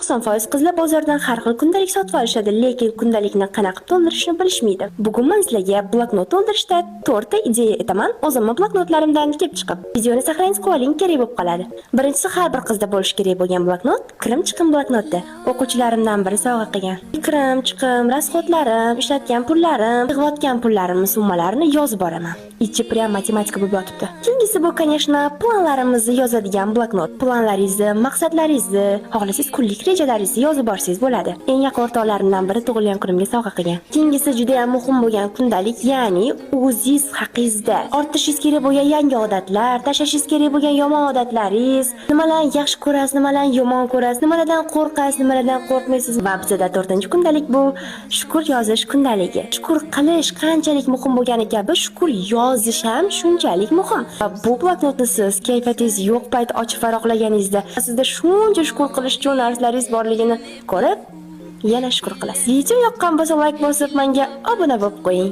90% qizlar bozordan har xil kundalik sotib olishadi, lekin kundalikni qanaqa to'ldirishni bilishmaydi. Bugun men sizlarga bloknot to'ldirishda 4 ta ideya aytaman, o'zimning bloknotlarimdan kelib chiqib. Videoni saqlangiz qo'ling, kerak bo'lib qoladi. Birinchisi, har bir qizda bo'lish kerak bo'lgan bloknot kirim-chiqim bloknoti. O'quvchilarimdan biri sovg'a qilgan. Kirim-chiqim, rasxodlarim, ishlatgan pullarim, yig'ayotgan pullarimni summalarini yozib boraman. Ichi prям matematika bo'lib yotibdi. Keyingisi bu, конечно, planlarimizni yozadigan bloknot. Planlaringizni, maqsadlaringizni, xohlasangiz kunlik rejalaringizni yozib borsangiz bo'ladi. Eng yaqin o'rtoqlarimdan biri tug'ilgan kunimga sovg'a qilgan. Keyingisi juda ham muhim bo'lgan kundalik, ya'ni o'zingiz haqingizda orttirishingiz kerak bo'lgan yangi odatlar, tashlashingiz kerak bo'lgan yomon odatlaringiz, nimalarni yaxshi ko'rasiz, nimalarni yomon ko'rasiz, nimalardan qo'rqasiz, nimalardan qo'rqmaysiz. Va bizda 4-kundalik bu shukur yozish kundaligi. Shukur qilish qanchalik muhim bo'lgani kabi, shukur yozish ham shunchalik muhim. Va bu bloknotni siz kayfiyatingiz yo'q payt ochib varaqlaganingizda sizda shuncha shukur qilish uchun narslaringiz borligini ko'rib, yana shukur qilasiz. Video yoqqan bo'lsa like bosib, menga obuna bo'lib qo'ying.